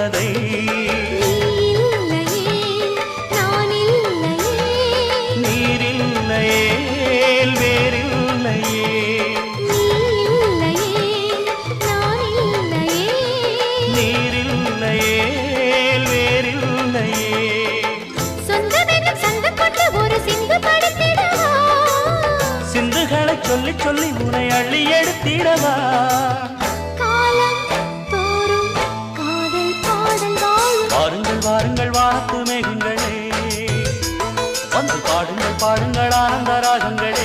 தேவதை நீரில்லையே வேறில்லையே நீரில்லையே வேறில்லையே சிந்துகளை சொல்லி சொல்லி உனை அள்ளி எடுத்திடவா வாருங்கள் வாருங்கள் வாத்து மேகங்களே வந்து பாடுங்கள் பாடுங்கள் ஆனந்த ராகங்களே